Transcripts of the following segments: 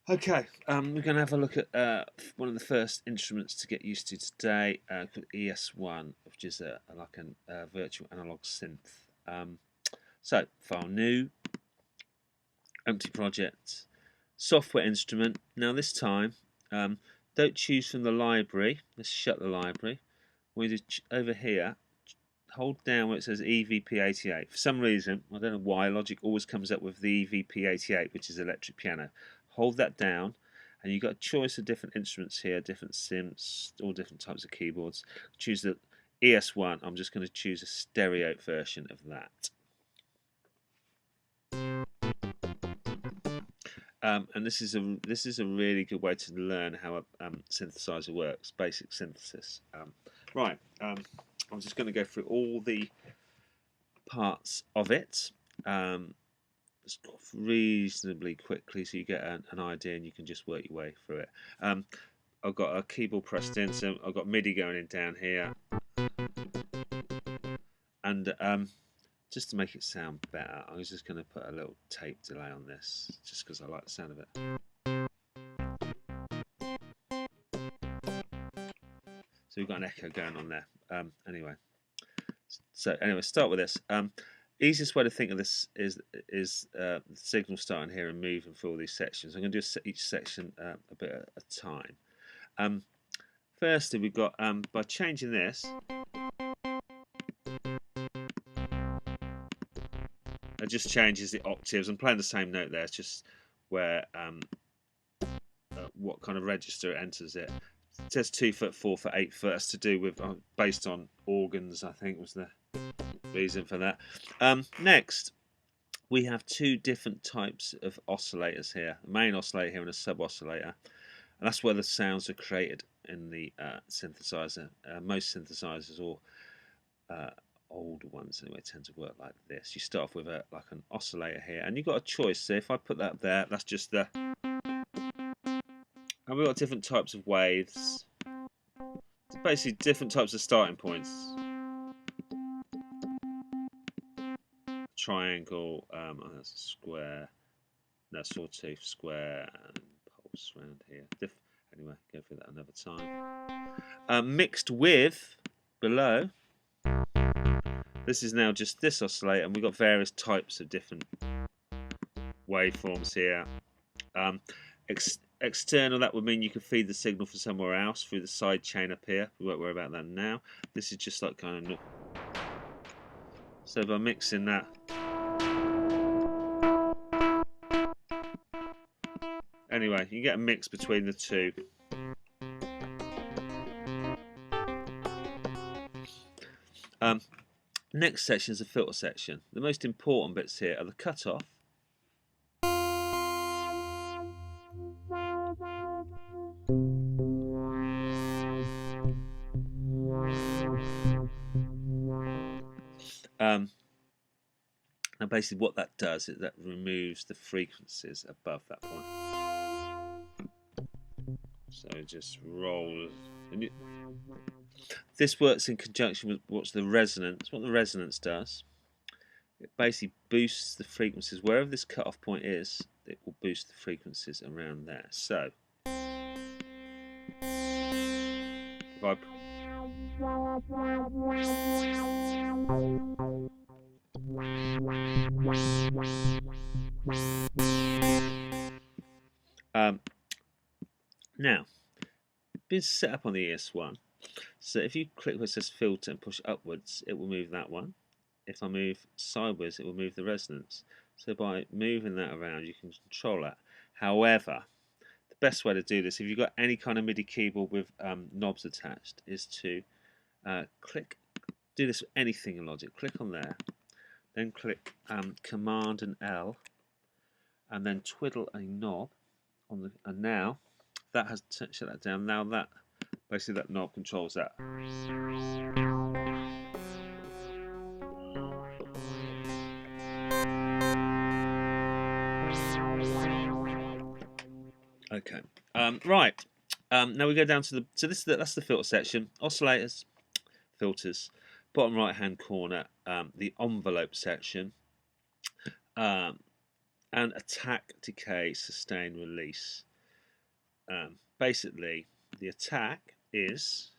Okay, we're going to have a look at one of the first instruments to get used to today, called ES1, which is like a virtual analog synth. So, file new, empty project, software instrument. Now this time, don't choose from the library. Let's shut the library. We do over here. Hold down where it says EVP88. For some reason, I don't know why, Logic always comes up with the EVP88, which is electric piano. Hold that down, and you've got a choice of different instruments here, different synths, all different types of keyboards. Choose the ES1. I'm just going to choose a stereo version of that. And this is a really good way to learn how a synthesizer works, basic synthesis. Right, I'm just going to go through all the parts of it reasonably quickly, so you get an idea and you can just work your way through it. I've got a keyboard pressed in, so I've got MIDI going in down here, and just to make it sound better, I was just going to put a little tape delay on this, just because I like the sound of it. So we've got an echo going on there. Anyway, start with this. Easiest way to think of this is the signal starting here and moving through all these sections. I'm going to do each section a bit at a time. Firstly, we've got, by changing this, it just changes the octaves. I'm playing the same note there, it's just where what kind of register it enters it. It says 2 foot, 4 foot, 8 foot. That's to do with based on organs, I think was the reason for that. Next, we have two different types of oscillators here: a main oscillator here and a sub oscillator, and that's where the sounds are created in the synthesizer. Most synthesizers, or older ones anyway, tend to work like this. You start off with like an oscillator here, and you've got a choice. So if I put that there, that's just the, and we've got different types of waves. It's basically different types of starting points. Triangle, that's a square, no, sawtooth, square, and pulse around here. Anyway, go through that another time. Mixed with, below, this is now just this oscillator, and we've got various types of different waveforms here. External, that would mean you could feed the signal from somewhere else through the side chain up here. We won't worry about that now. This is just like kind of, so by mixing that, anyway, you get a mix between the two. Next section is the filter section. The most important bits here are the cutoff, and basically what that does is that removes the frequencies above that point. So it just rolls. This works in conjunction with what's the resonance. What the resonance does, it basically boosts the frequencies wherever this cutoff point is. It will boost the frequencies around there. So if I now, been set up on the ES1. So if you click where it says filter and push upwards, it will move that one. If I move sideways, it will move the resonance. So by moving that around, you can control that. However, the best way to do this, if you've got any kind of MIDI keyboard with knobs attached, is to do this with anything in Logic. Click on there, then click Command and L, and then twiddle a knob on the, and now that has shut that down. Now that basically that knob controls that. Okay. Right. Now we go down to the. So that's the filter section. Oscillators, filters. Bottom right hand corner, the envelope section, and attack, decay, sustain, release. basically the attack is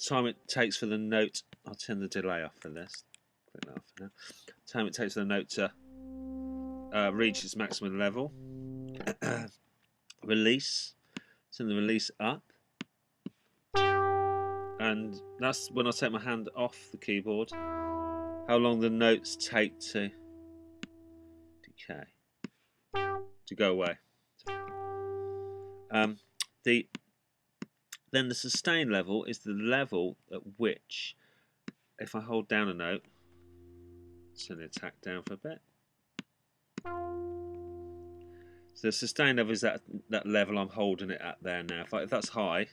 time it takes for the note. I'll turn the delay off for this. Click that off for now. Time it takes for the note to reach its maximum level. Release. Turn the release up. And that's when I take my hand off the keyboard. How long the notes take to decay, to go away. Then the sustain level is the level at which, if I hold down a note, turn the attack down for a bit. So the sustain level is that level I'm holding it at there now. If that's high,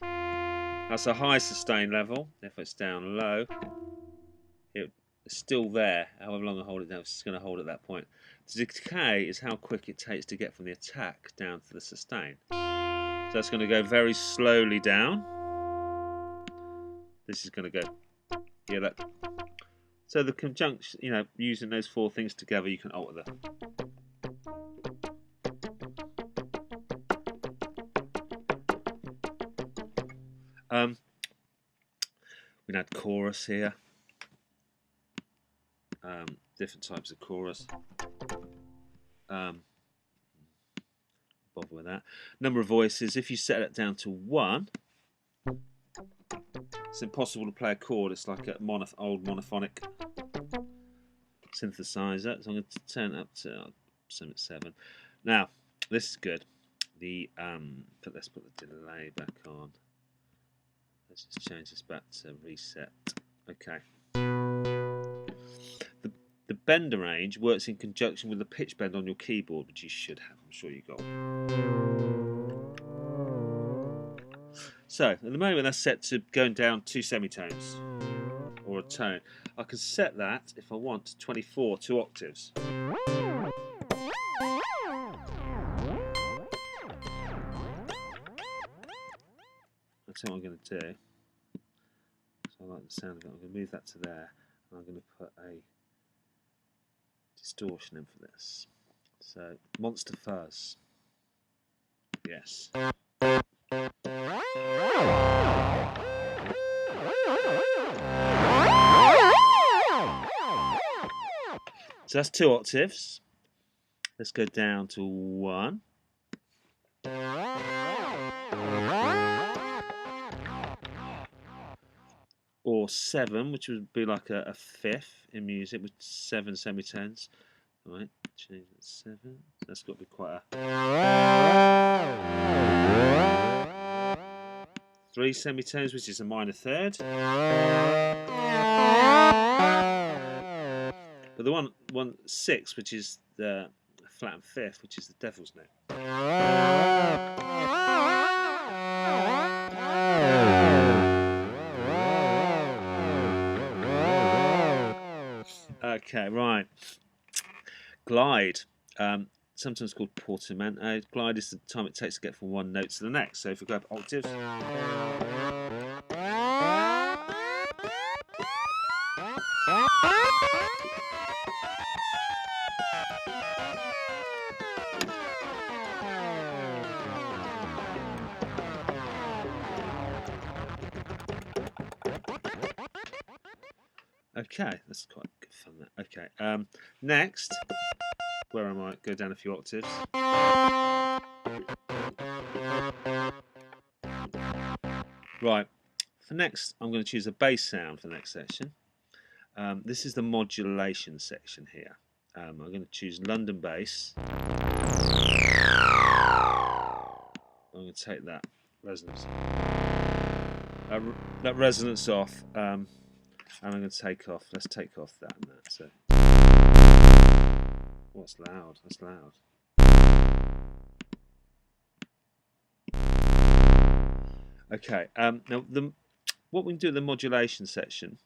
that's a high sustain level. If it's down low, it's still there. However long I hold it down, it's just going to hold at that point. The decay is how quick it takes to get from the attack down to the sustain. So it's going to go very slowly down. This is going to go, yeah, that. So the conjunction, using those four things together, you can alter the. We had chorus here. Different types of chorus. Bother with that. Number of voices. If you set it down to 1, it's impossible to play a chord. It's like an old monophonic synthesizer. So I'm going to turn it up to 7. Now, this is good. Let's put the delay back on. Let's just change this back to reset. Okay. The bender range works in conjunction with the pitch bend on your keyboard, which you should have. I'm sure you got. So at the moment that's set to going down 2 semitones or a tone. I can set that if I want to 24, 2 octaves. That's what I'm going to do. So I like the sound of it. I'm going to move that to there. And I'm going to put a distortion in for this. So Monster Fuzz. Yes. So that's 2 octaves. Let's go down to 1. Or 7, which would be like a fifth in music with 7 semitones. All right, change that 7. That's got to be quite a 3 semitones, which is a minor third. But the one 6, which is the flat and fifth, which is the devil's note. Okay, right. Glide, sometimes called portamento. Glide is the time it takes to get from one note to the next. So if we go up octaves. Okay, that's quite good fun. That. Okay, next, where am I? Go down a few octaves. Right, for next, I'm going to choose a bass sound for the next section. This is the modulation section here. I'm going to choose London bass. I'm going to take that resonance, off. And I'm going to take off. Let's take off that and that. So, oh, that's loud. That's loud. Okay. Now, what we can do in the modulation section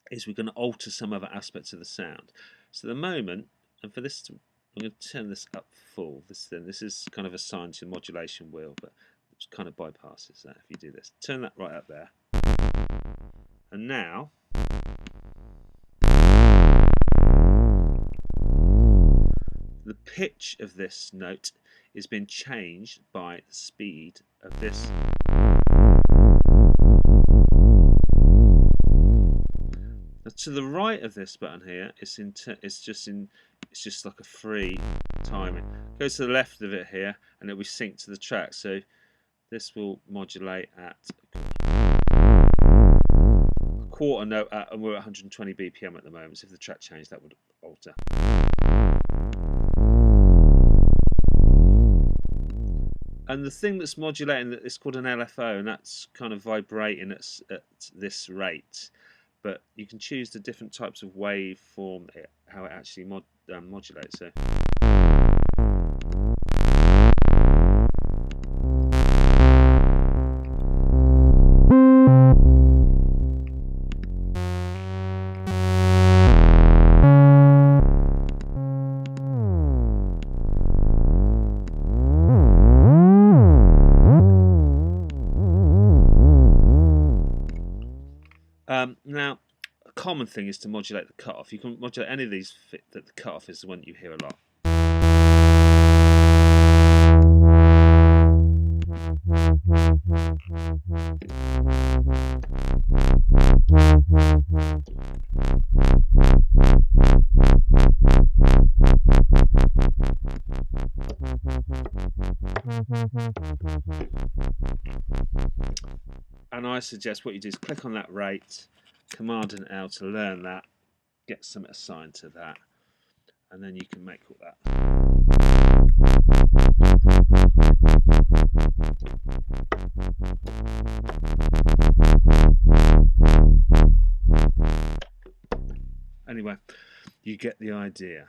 is we're going to alter some other aspects of the sound. So, at the moment, and for this, I'm going to turn this up full. This is kind of assigned to the modulation wheel, but it kind of bypasses that if you do this. Turn that right up there. And now, pitch of this note is being changed by the speed of this. Now, to the right of this button here, it's just like a free timing. Go to the left of it here, and it'll be synced to the track. So this will modulate at a quarter note, and we're at 120 BPM at the moment. So if the track changed, that would alter. And the thing that's modulating is called an LFO, and that's kind of vibrating at this rate. But you can choose the different types of waveform, how it actually modulates. So. Now, a common thing is to modulate the cutoff. You can modulate any of these, that the cutoff is the one you hear a lot. And I suggest what you do is click on that rate, Command and L to learn that, get something assigned to that, and then you can make all that. Anyway, you get the idea.